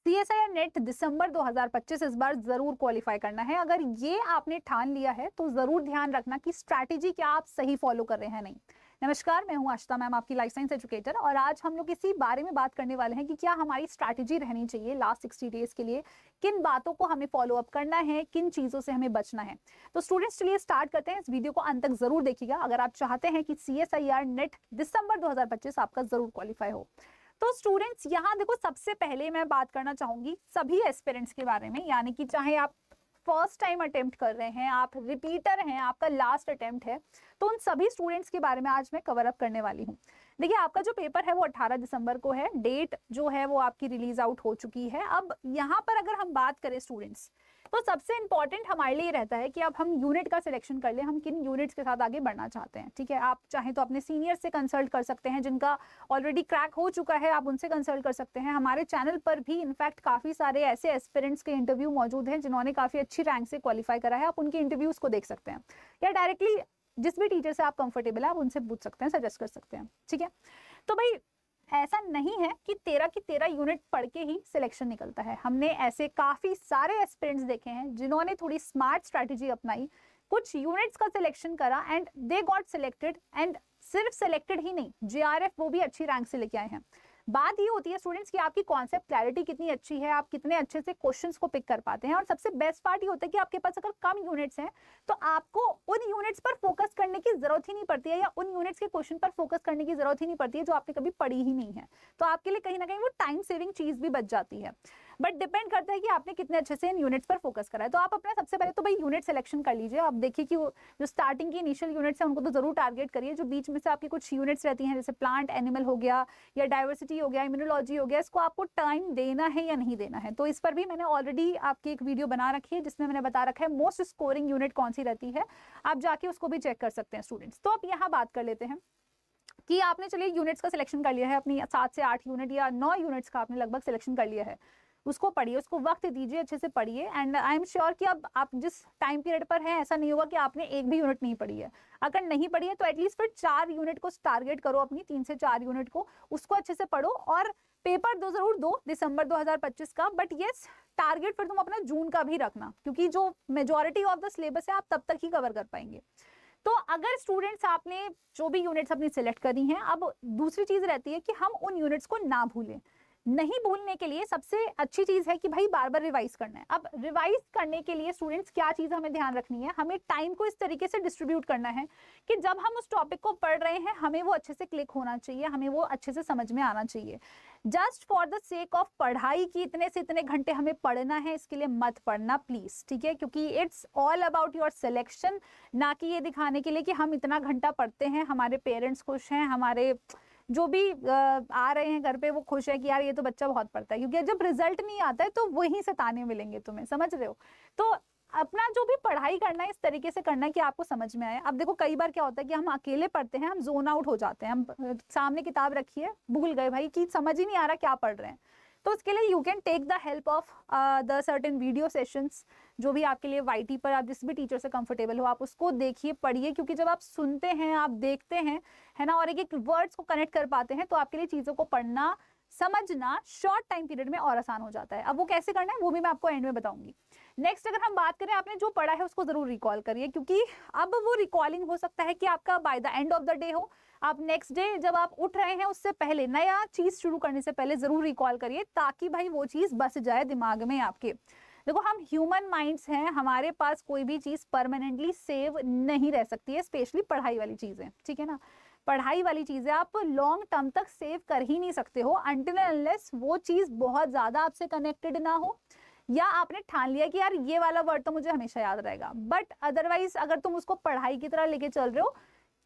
CSIR net दिसंबर 2025 इस बार जरूर qualify करना है। अगर ये आपने ठान लिया है तो जरूर ध्यान रखना कि स्ट्रैटेजी क्या आप सही फॉलो कर रहे हैं नहीं। नमस्कार, मैं हूं आशिता मैम, आपकी लाइफ साइंस एजुकेटर, और आज हम लोग इसी बारे में बात करने वाले हैं कि क्या हमारी स्ट्रैटेजी रहनी चाहिए लास्ट 60 डेज के लिए, किन बातों को हमें फॉलो अप करना है, किन चीजों से हमें बचना है। तो स्टूडेंट्स चलिए स्टार्ट करते हैं। इस वीडियो को अंत तक जरूर देखिएगा अगर आप चाहते हैं कि CSIR नेट दिसंबर 2025 आपका जरूर क्वालिफाई हो। तो स्टूडेंट्स यहाँ देखो, सबसे पहले मैं बात करना चाहूंगी सभी एस्पिरेंट्स के बारे में, यानी कि चाहे आप फर्स्ट टाइम अटेम्प्ट कर रहे हैं, आप रिपीटर हैं, आपका लास्ट अटेम्प्ट है, तो उन सभी स्टूडेंट्स के बारे में आज मैं कवर अप करने वाली हूँ। देखिए, आपका जो पेपर है वो 18 दिसंबर को है, डेट जो है वो आपकी रिलीज आउट हो चुकी है। अब यहाँ पर अगर हम बात करें स्टूडेंट्स, तो सबसे इंपॉर्टेंट हमारे लिए रहता है कि अब हम यूनिट का सिलेक्शन कर लें, हम किन यूनिट्स के साथ आगे बढ़ना चाहते हैं। ठीक है, आप चाहें तो अपने सीनियर से कंसल्ट कर सकते हैं, जिनका ऑलरेडी क्रैक हो चुका है, आप उनसे कंसल्ट कर सकते हैं। हमारे चैनल पर भी इनफैक्ट काफी सारे ऐसे एस्पिरेंट्स के इंटरव्यू मौजूद हैं जिन्होंने काफी अच्छी रैंक से क्वालिफाई करा है, आप उनके इंटरव्यूज को देख सकते हैं, या डायरेक्टली जिस भी टीचर से आप कंफर्टेबल है आप उनसे पूछ सकते हैं, सजेस्ट कर सकते हैं। ठीक है, तो भाई ऐसा नहीं है कि 13 की 13 यूनिट पढ़ के ही सिलेक्शन निकलता है। हमने ऐसे काफी सारे एस्पिरेंट्स देखे हैं जिन्होंने थोड़ी स्मार्ट स्ट्रैटेजी अपनाई, कुछ यूनिट्स का सिलेक्शन करा and they got selected, and सिर्फ सिलेक्टेड ही नहीं, JRF वो भी अच्छी रैंक से लेके आए हैं। बात ये होती है स्टूडेंट्स कि आपकी कॉन्सेप्ट क्लैरिटी कितनी अच्छी है, आप कितने अच्छे से क्वेश्चंस को पिक कर पाते हैं, और सबसे बेस्ट पार्ट ये होता है कि आपके पास अगर कम यूनिट्स हैं तो आपको उन यूनिट्स पर फोकस करने की जरूरत ही नहीं पड़ती है, या उन यूनिट्स के क्वेश्चन पर फोकस करने की जरूरत ही नहीं पड़ती है जो आपने कभी पढ़ी ही नहीं है। तो आपके लिए कहीं ना कहीं वो टाइम सेविंग चीज भी बच जाती है, बट डिपेंड करता है कि आपने कितने अच्छे से इन यूनिट्स पर फोकस करा है। तो आप अपना सबसे पहले तो भाई यूनिट सिलेक्शन कर लीजिए। आप देखिए कि वो जो स्टार्टिंग की इनिशियल यूनिट्स है उनको तो जरूर टारगेट करिए। जो बीच में से आपकी कुछ यूनिट्स रहती हैं, जैसे प्लांट एनिमल हो गया, या डाइवर्सिटी हो गया, इम्यूनोलॉजी हो गया, इसको आपको टाइम देना है या नहीं देना है। तो इस पर भी मैंने ऑलरेडी आपकी एक वीडियो बना रखी है जिसमें मैंने बता रखा है मोस्ट स्कोरिंग यूनिट कौन सी रहती है, आप जाके उसको भी चेक कर सकते हैं स्टूडेंट्स। तो अब यहाँ बात कर लेते हैं कि आपने चलिए यूनिट्स का सिलेक्शन कर लिया है, अपनी 7 से 8 यूनिट या 9 यूनिट्स का आपने लगभग सिलेक्शन कर लिया है। उसको पढ़िए, उसको वक्त दीजिए, अच्छे से पढ़िए, एंड आई एम श्योर कि अब आप जिस टाइम पीरियड पर हैं ऐसा नहीं होगा कि आपने एक भी यूनिट नहीं पढ़ी है। अगर नहीं पढ़ी है तो एटलीस्ट फिर 4 यूनिट को टारगेट करो, अपनी 3 से 4 यूनिट को, उसको अच्छे से पढ़ो, और पेपर दो जरूर दो दिसंबर 2025 का, बट येस टारगेट फिर तुम अपना जून का भी रखना, क्योंकि जो मेजोरिटी ऑफ द सिलेबस है आप तब तक ही कवर कर पाएंगे। तो अगर स्टूडेंट्स आपने जो भी यूनिट्स अपनी सिलेक्ट करी हैं, अब दूसरी चीज रहती है कि हम उन यूनिट्स को ना भूलें। नहीं भूलने के लिए सबसे अच्छी चीज है कि भाई बार बार रिवाइज करना है। अब रिवाइज करने के लिए स्टूडेंट्स क्या चीज हमें ध्यान रखनी है, हमें टाइम को इस तरीके से डिस्ट्रीब्यूट करना है कि जब हम उस टॉपिक को पढ़ रहे हैं हमें वो अच्छे से क्लिक होना चाहिए, हमें वो अच्छे से समझ में आना चाहिए। Just for the sake of पढ़ाई की इतने से इतने घंटे हमें पढ़ना है, इसके लिए मत पढ़ना प्लीज। ठीक है, क्योंकि it's all about your selection, ना कि ये दिखाने के लिए कि हम इतना घंटा पढ़ते हैं, हमारे पेरेंट्स खुश हैं, हमारे जो भी आ रहे हैं घर पे वो खुश है कि यार ये तो बच्चा बहुत पढ़ता है। क्योंकि जब रिजल्ट नहीं आता है तो वहीं से ताने मिलेंगे तुम्हें, समझ रहे हो। तो अपना जो भी पढ़ाई करना है इस तरीके से करना है कि आपको समझ में आए। अब देखो कई बार क्या होता है कि हम अकेले पढ़ते हैं, हम जोन आउट हो जाते हैं, हम सामने किताब रखी है भूल गए भाई कि समझ ही नहीं आ रहा क्या पढ़ रहे हैं। तो उसके लिए you can take the help of the certain video sessions, जो भी आपके लिए YT पर आप जिस भी टीचर से कंफर्टेबल हो आप उसको देखिए, पढ़िए, क्योंकि जब आप सुनते हैं, आप देखते हैं, है ना, और एक एक वर्ड्स को कनेक्ट कर पाते हैं तो आपके लिए चीज़ों को पढ़ना समझना शॉर्ट टाइम पीरियड में और आसान हो जाता है। अब वो कैसे करना है वो भी मैं आपको एंड में बताऊंगी। नेक्स्ट अगर हम बात करें, आपने जो पढ़ा है उसको जरूर रिकॉल करिए, क्योंकि अब वो रिकॉलिंग हो सकता है कि आपका by the end of the day हो, आप नेक्स्ट डे जब आप उठ रहे हैं उससे पहले, नया चीज शुरू करने से पहले जरूर रिकॉल करिए, ताकि भाई वो चीज बस जाए दिमाग में आपके। देखो हम ह्यूमन माइंड्स हैं, हमारे पास कोई भी चीज परमानेंटली सेव नहीं रह सकती है, स्पेशली पढ़ाई वाली चीजें। ठीक है ना, पढ़ाई वाली चीजें आप लॉन्ग टर्म तक सेव कर ही नहीं सकते हो अनटिल अनलेस वो चीज बहुत ज्यादा आपसे कनेक्टेड ना हो, या आपने ठान लिया कि यार ये वाला वर्ड तो मुझे हमेशा याद रहेगा। बट अदरवाइज अगर तुम उसको पढ़ाई की तरह लेके चल रहे हो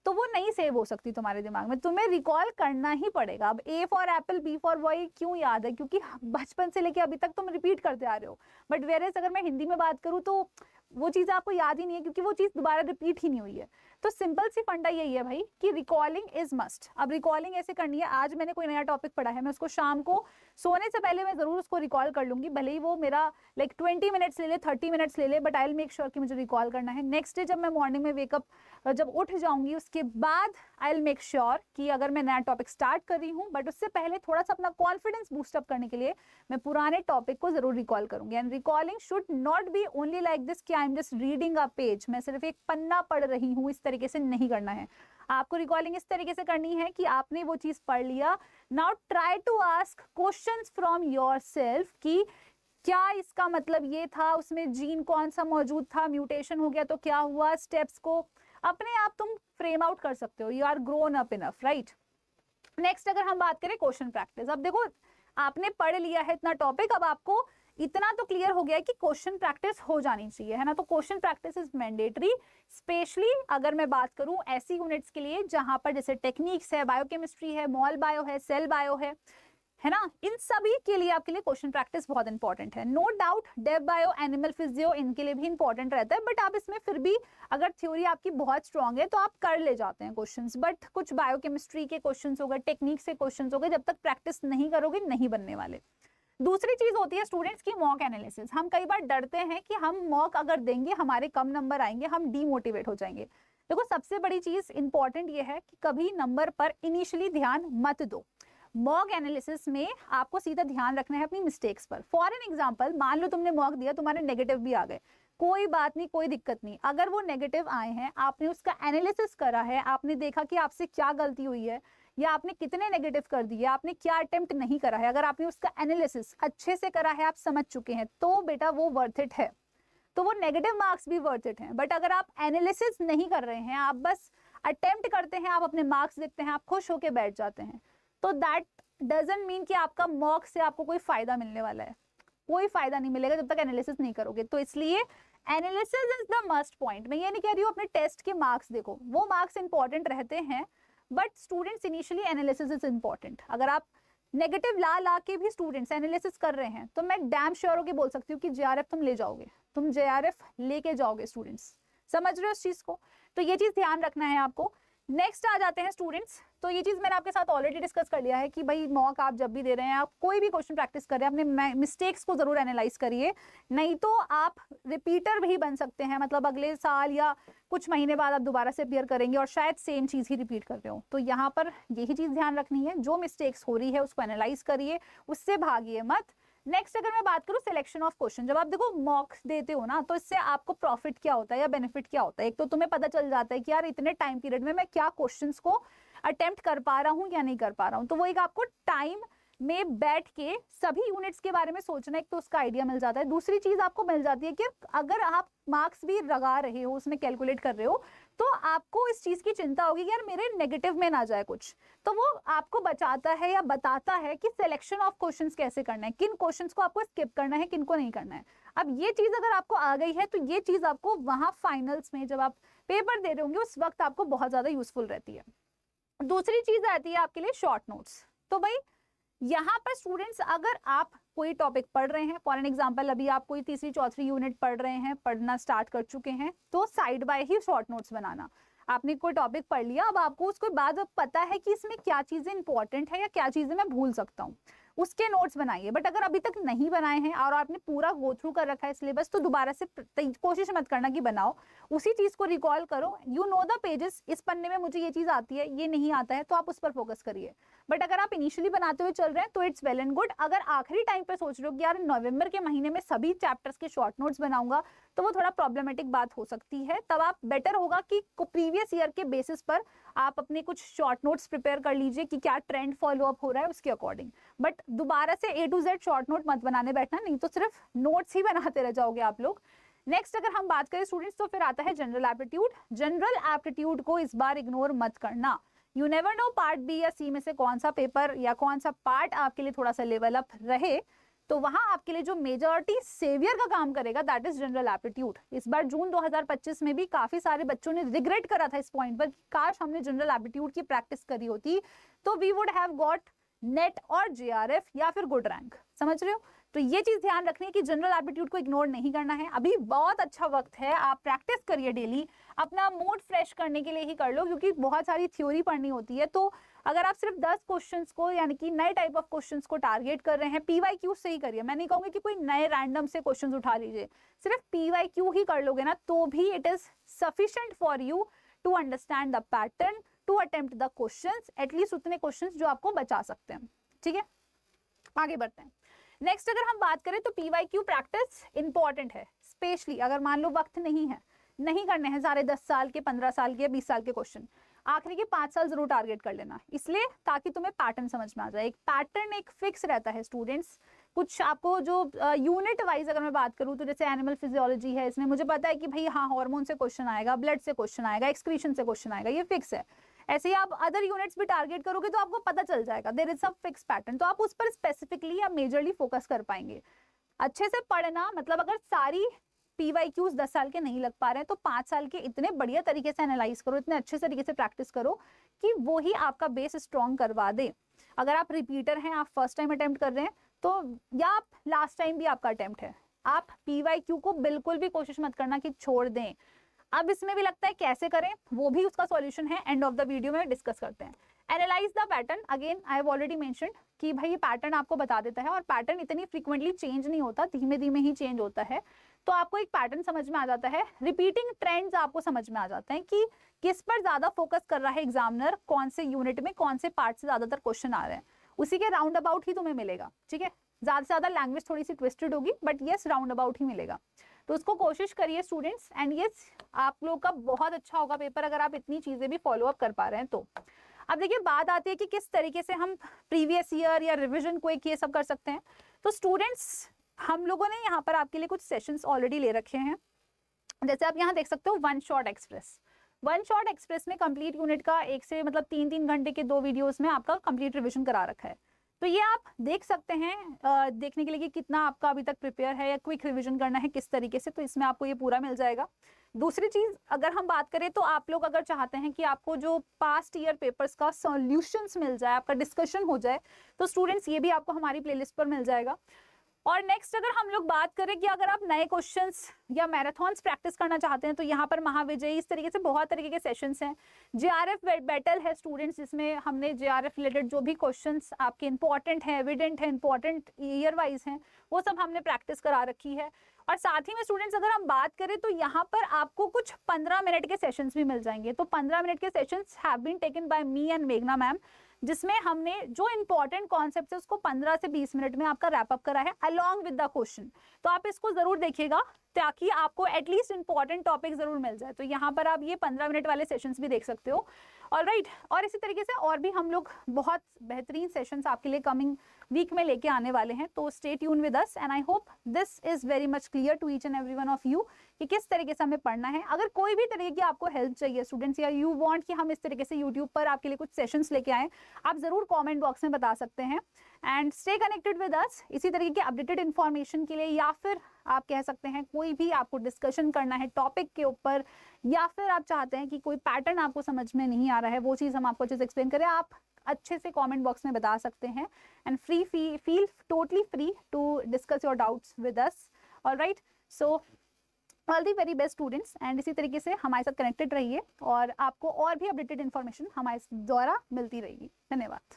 तो वो नहीं सेव हो सकती तुम्हारे दिमाग में, तुम्हें रिकॉल करना ही पड़ेगा। अब A for Apple B for boy क्यों याद है, क्योंकि बचपन से लेके अभी तक तुम रिपीट करते आ रहे हो। बट वेरेस अगर मैं हिंदी में बात करूँ तो वो चीज़ आपको याद ही नहीं है, क्योंकि वो चीज़ दोबारा रिपीट ही नहीं हुई है। तो सिंपल सी फंडा यही है भाई कि रिकॉलिंग इज मस्ट। अब रिकॉलिंग ऐसे करनी है, आज मैंने कोई नया टॉपिक पढ़ा है, मैं उसको शाम को सोने से पहले मैं जरूर उसको रिकॉल कर लूंगी, भले ही वो मेरा लाइक 20 मिनट्स ले ले, 30 मिनट्स ले ले, but I will make sure कि मुझे रिकॉल करना है। नेक्स्ट डे जब मैं मॉर्निंग में वेकअप जब उठ जाऊंगी उसके बाद आई विल मेक श्योर कि अगर मैं नया टॉपिक स्टार्ट कर रही हूँ, बट उससे पहले थोड़ा सा अपना कॉन्फिडेंस बूस्ट अप करने के लिए मैं पुराने टॉपिक को जरूर रिकॉल करूंगी। And recalling should not be only like this कि I am just reading a page, मैं सिर्फ एक पन्ना पढ़ रही हूँ, इस तरीके से नहीं करना है। आपको रिकॉलिंग इस तरीके से करनी है कि आपने वो चीज पढ़ लिया, now try to ask questions from yourself कि क्या इसका मतलब ये था, उसमें जीन कौन सा मौजूद था, म्यूटेशन हो गया तो क्या हुआ, स्टेप्स को अपने आप तुम फ्रेम आउट कर सकते हो, you are grown up enough, right. Next अगर हम बात करें क्वेश्चन प्रैक्टिस, अब देखो आपने पढ़ लिया है इतना टॉपिक, अब आपको इतना तो क्लियर हो गया है कि क्वेश्चन प्रैक्टिस हो जानी चाहिए, है ना। तो question practice is mandatory, specially अगर मैं बात करूं ऐसी यूनिट्स के लिए जहां पर जैसे टेक्निक्स है, बायोकेमिस्ट्री है, मॉल बायो है, सेल बायो है ना, इन सभी के लिए आपके लिए क्वेश्चन प्रैक्टिस बहुत इंपॉर्टेंट है। No doubt dev bio, animal physio, इनके लिए भी इंपॉर्टेंट रहता है, बट आप इसमें फिर भी अगर थ्योरी आपकी बहुत स्ट्रांग है तो आप कर ले जाते हैं क्वेश्चंस, बट कुछ बायोकेमिस्ट्री के क्वेश्चंस हो गए, टेक्निक्स के क्वेश्चंस हो गए, जब तक प्रैक्टिस नहीं करोगे नहीं बनने वाले। दूसरी चीज होती है स्टूडेंट्स की मॉक एनालिसिस। हम कई बार डरते हैं कि हम मॉक अगर देंगे हमारे कम नंबर आएंगे, हम डीमोटिवेट हो जाएंगे। देखो सबसे बड़ी चीज इंपॉर्टेंट ये है कि कभी नंबर पर इनिशियली ध्यान मत दो। मॉक एनालिसिस में आपको सीधा ध्यान रखना है अपनी मिस्टेक्स पर। फॉर एन एग्जांपल, मान लो तुमने मॉक दिया, तुम्हारे नेगेटिव भी आ गए, कोई बात नहीं, कोई दिक्कत नहीं। अगर वो नेगेटिव आए हैं, आपने उसका एनालिसिस करा है, आपने देखा कि आपसे क्या गलती हुई है या आपने कितने नेगेटिव कर दिए, आपने क्या अटेम्प्ट नहीं करा है, अगर आपने उसका एनालिसिस अच्छे से करा है, आप समझ चुके हैं, तो बेटा वो वर्थ इट है, तो वो नेगेटिव मार्क्स भी वर्थ इट हैं। बट अगर आप एनालिसिस नहीं कर रहे हैं, आप बस अटेम्प्ट करते हैं, आप अपने मार्क्स देखते हैं, आप खुश होकर बैठ जाते हैं, तो दैट डजंट मीन कि आपका मॉक से आपको कोई फायदा मिलने वाला है। कोई फायदा नहीं मिलेगा जब तक एनालिसिस नहीं करोगे। तो इसलिए analysis is the must point. मैं ये नहीं कह रही हूँ अपने टेस्ट के मार्क्स देखो, वो मार्क्स इंपॉर्टेंट रहते हैं, but students initially analysis is important. अगर आप नेगेटिव ला के भी स्टूडेंट्स एनालिसिस कर रहे हैं, तो मैं डैम श्योर होकर बोल सकती हूँ कि जेआरएफ तुम ले जाओगे, तुम जेआरएफ लेके जाओगे स्टूडेंट्स। समझ रहे हो इस चीज को? तो ये चीज ध्यान रखना है आपको। नेक्स्ट आ जाते हैं स्टूडेंट्स, तो ये चीज मैंने आपके साथ ऑलरेडी डिस्कस कर लिया है कि भाई मॉक आप जब भी दे रहे हैं, आप कोई भी क्वेश्चन प्रैक्टिस कर रहे हैं, अपने मिस्टेक्स को जरूर एनालाइज करिए, नहीं तो आप रिपीटर भी बन सकते हैं। मतलब अगले साल या कुछ महीने बाद आप दोबारा से अपीयर करेंगे और शायद सेम चीज ही रिपीट कर रहे हो। तो यहाँ पर यही चीज ध्यान रखनी है, जो मिस्टेक्स हो रही है उसको एनालाइज करिए, उससे भागिए मत। नेक्स्ट अगर मैं बात करूं सिलेक्शन ऑफ क्वेश्चन, जब आप देखो मॉक्स देते हो ना, तो इससे आपको प्रॉफिट क्या होता है या बेनिफिट क्या होता है। एक तो तुम्हें पता चल जाता है कि यार इतने टाइम पीरियड में मैं क्या क्वेश्चंस को अटेम्प्ट कर पा रहा हूं या नहीं कर पा रहा हूं, तो वो एक आपको टाइम में बैठ के सभी यूनिट्स के बारे में सोचना, एक तो उसका आइडिया मिल जाता है। दूसरी चीज आपको मिल जाती है कि अगर आप मार्क्स भी लगा रहे हो, उसमें कैलकुलेट कर रहे हो, तो आपको इस चीज की चिंता होगी कि यार मेरे नेगेटिव में ना जाए कुछ, तो वो आपको बचाता है या बताता है कि सिलेक्शन ऑफ क्वेश्चंस कैसे करना है, किन क्वेश्चंस को आपको स्किप करना है, किन को नहीं करना है। अब ये चीज अगर आपको आ गई है, तो ये चीज आपको वहां फाइनल्स में जब आप पेपर दे रहे होंगे उस वक्त आपको बहुत ज्यादा यूजफुल रहती है। दूसरी चीज आती है आपके लिए शॉर्ट नोट्स। तो भाई यहाँ पर स्टूडेंट्स अगर आप कोई टॉपिक पढ़ रहे हैं, फॉर एन एग्जांपल अभी आप कोई तीसरी चौथी यूनिट पढ़ रहे हैं, पढ़ना स्टार्ट कर चुके हैं, तो साइड बाय ही शॉर्ट नोट्स बनाना। आपने कोई टॉपिक पढ़ लिया, अब आपको उसके बाद अब पता है कि इसमें क्या चीजें इंपॉर्टेंट है या क्या चीजें मैं भूल सकता हूँ, उसके नोट्स बनाइए। बट अगर अभी तक नहीं बनाए हैं और आपने पूरा गो थ्रू कर रखा है सिलेबस, तो दोबारा से कोशिश मत करना कि बनाओ, उसी चीज को रिकॉल करो। यू नो द पेजेस, इस पन्ने में मुझे ये चीज आती है, ये नहीं आता है, तो आप उस पर फोकस करिए। बट अगर आप इनिशियली बनाते हुए चल रहे हैं तो इट्स वेल एंड गुड। अगर आखिरी टाइम पे सोच रहे हो कि यार नवंबर के महीने में सभी चैप्टर्स के शॉर्ट नोट्स बनाऊंगा, तो वो थोड़ा प्रॉब्लमेटिक बात हो सकती है। तब आप बेटर होगा कि प्रीवियस ईयर के बेसिस पर आप अपने कुछ शॉर्ट नोट्स प्रिपेयर कर लीजिए कि क्या ट्रेंड फॉलो अप हो रहा है उसके अकॉर्डिंग। बट दोबारा से A to Z short note मत बनाने बैठना, नहीं तो सिर्फ नोट्स ही बनाते रह जाओगे आप लोग। नेक्स्ट अगर हम बात करें स्टूडेंट्स, तो फिर आता है जनरल एप्टीट्यूड। जनरल एप्टीट्यूड को इस बार इग्नोर मत करना। You never know part B या सी में से कौन सा पेपर या कौन सा पार्ट आपके लिए थोड़ा सा लेवल अप रहे, तो वहां आपके लिए जो मेजॉरिटी सेवियर का काम करेगा दैट इज जनरल एप्टीट्यूड। इस बार जून 2025 में भी काफी सारे बच्चों ने रिग्रेट करा था इस पॉइंट पर कि काश हमने जनरल एप्टीट्यूड की प्रैक्टिस करी होती, तो we would have got NET और जेआरएफ या फिर गुड रैंक। समझ रहे हो? तो ये चीज ध्यान रखनी है कि जनरल एप्टीट्यूड को इग्नोर नहीं करना है। अभी बहुत अच्छा वक्त है, आप प्रैक्टिस करिए डेली, अपना मूड फ्रेश करने के लिए ही कर लो, क्योंकि बहुत सारी थ्योरी पढ़नी होती है। तो अगर आप सिर्फ 10 क्वेश्चंस को यानी कि नए टाइप ऑफ क्वेश्चंस को टारगेट कर रहे हैं, पीवाईक्यू से ही करिए। मैं नहीं कहूंगी कि कोई नए रैंडम से क्वेश्चंस उठा लीजिए, सिर्फ पीवाईक्यू ही कर लोगे ना तो भी it is sufficient for you to understand the pattern, to attempt the questions, at least उतने क्वेश्चंस जो आपको बचा सकते हैं। ठीक है, आगे बढ़ते हैं। नेक्स्ट अगर हम बात करें तो पीवाईक्यू प्रैक्टिस इंपॉर्टेंट है, स्पेशली अगर मान लो वक्त नहीं है, नहीं करने हैं सारे 10 साल के, 15 साल के, 20 साल के क्वेश्चन, आखिरी के 5 साल जरूर टारगेट कर लेना, इसलिए ताकि तुम्हें पैटर्न समझ में आ जाए। एक पैटर्न एक फिक्स रहता है स्टूडेंट्स। कुछ आपको जो यूनिट वाइज अगर मैं बात करूँ तो जैसे एनिमल फिजियोलॉजी है, इसमें मुझे पता है कि भाई हाँ हार्मोन से क्वेश्चन आएगा, ब्लड से क्वेश्चन आएगा, एक्सक्रीशन से क्वेश्चन आएगा, ये फिक्स है। ऐसे ही आप अदर यूनिट्स भी टारगेट करोगे तो आपको पता चल जाएगा there is a fix pattern, तो आप उस पर स्पेसिफिकली या मेजरली फोकस कर पाएंगे। अच्छे से पढ़ना, मतलब अगर सारी पीवाईक्यूज 10 साल के नहीं लग पा रहे हैं तो 5 साल के इतने बढ़िया तरीके से एनालाइज करो, इतने अच्छे तरीके से प्रैक्टिस करो कि वो ही आपका बेस स्ट्रॉन्ग करवा दे। अगर आप रिपीटर हैं, आप फर्स्ट टाइम अटेम्प्ट कर रहे हैं तो, या आप लास्ट टाइम भी आपका अटेम्प्ट है, आप पीवाईक्यू को बिल्कुल भी कोशिश मत करना कि छोड़ दें। अब इसमें भी लगता है कैसे करें, वो भी उसका सॉल्यूशन है, एंड ऑफ द वीडियो में डिस्कस करते हैं। Analyse the pattern, again I have already mentioned कि भाई ये पैटर्न आपको बता देता है, और पैटर्न इतनी फ्रीक्वेंटली चेंज नहीं होता, धीमे धीमे ही चेंज होता है। तो आपको एक पैटर्न समझ में आ जाता है, रिपीटिंग ट्रेंड्स आपको समझ में आ जाते हैं कि किस पर ज्यादा फोकस कर रहा है एग्जामिनर, कौन से यूनिट में कौन से पार्ट से ज्यादातर क्वेश्चन आ रहे हैं, उसी के राउंड अबाउट ही तुम्हें मिलेगा। ठीक है, ज्यादा से ज्यादा लैंग्वेज थोड़ी सी ट्विस्टेड होगी, बट यस राउंड अबाउट ही मिलेगा। तो उसको कोशिश करिए स्टूडेंट्स, एंड यस आप लोग का बहुत अच्छा होगा पेपर अगर आप इतनी चीजें भी फॉलो अप कर पा रहे हैं तो। अब देखिए बात आती है कि किस तरीके से हम प्रीवियस ईयर या रिविजन को ये सब कर सकते हैं। तो स्टूडेंट्स हम लोगों ने यहाँ पर आपके लिए कुछ सेशंस ऑलरेडी ले रखे हैं। जैसे आप यहाँ देख सकते हो one shot express, one shot express में कंप्लीट यूनिट का 1 से मतलब 3-3 घंटे के 2 वीडियोस में आपका कंप्लीट रिविजन करा रखा है। तो ये आप देख सकते हैं देखने के लिए कि कितना आपका अभी तक प्रिपेयर है या क्विक रिवीजन करना है किस तरीके से, तो इसमें आपको ये पूरा मिल जाएगा। दूसरी चीज अगर हम बात करें तो आप लोग अगर चाहते हैं कि आपको जो पास्ट ईयर पेपर्स का सॉल्यूशंस मिल जाए, आपका डिस्कशन हो जाए, तो स्टूडेंट्स ये भी आपको हमारी प्लेलिस्ट पर मिल जाएगा। और नेक्स्ट अगर हम लोग बात करें कि अगर आप नए क्वेश्चंस या मैराथन्स प्रैक्टिस करना चाहते हैं तो यहाँ पर महाविजयी, इस तरीके से बहुत तरीके के सेशंस हैं। जेआरएफ बैटल है स्टूडेंट्स, जिसमें हमने जेआरएफ रिलेटेड जो भी क्वेश्चंस आपके इंपॉर्टेंट है, एविडेंट है, इंपॉर्टेंट ईयर वाइज हैं, वो सब हमने प्रैक्टिस करा रखी है। और साथ ही में स्टूडेंट्स अगर हम बात करें तो यहाँ पर आपको कुछ 15 मिनट के सेशंस भी मिल जाएंगे। तो 15 मिनट के sessions have been taken by me and मेघना मैम, जिसमें हमने जो इंपॉर्टेंट कॉन्सेप्ट है उसको 15 से 20 मिनट में आपका रैप अप करा है अलोंग विद द क्वेश्चन। तो आप इसको जरूर देखिएगा ताकि आपको एटलीस्ट इंपॉर्टेंट टॉपिक जरूर मिल जाए। तो यहाँ पर आप ये 15 मिनट वाले सेशंस भी देख सकते हो। ऑलराइट, और इसी तरीके से और भी हम लोग बहुत बेहतरीन सेशंस आपके लिए कमिंग वीक में लेके आने वाले हैं। तो stay tune with us and I hope this is very much clear to each and every one of you कि किस तरीके से हमें पढ़ना है। अगर कोई भी तरीके की आपको हेल्प चाहिए स्टूडेंट्स, या यू वांट कि हम इस तरीके से यूट्यूब पर आपके लिए कुछ सेशंस लेके आएँ, आप जरूर कॉमेंट बॉक्स में बता सकते हैं। And stay connected with us इसी तरीके के अपडेटेड इन्फॉर्मेशन के लिए, या फिर आप कह सकते हैं कोई भी आपको डिस्कशन करना है टॉपिक के ऊपर, या फिर आप चाहते हैं कि कोई पैटर्न आपको समझ में नहीं आ रहा है, वो चीज़ हम आपको अच्छे से एक्सप्लेन करें, आप अच्छे से कमेंट बॉक्स में बता सकते हैं। And feel totally free to discuss your doubts with us. Alright, so all the very best students, and इसी तरीके से हमारे साथ कनेक्टेड रहिए और आपको और भी अपडेटेड इन्फॉर्मेशन हमारे द्वारा मिलती रहेगी। धन्यवाद।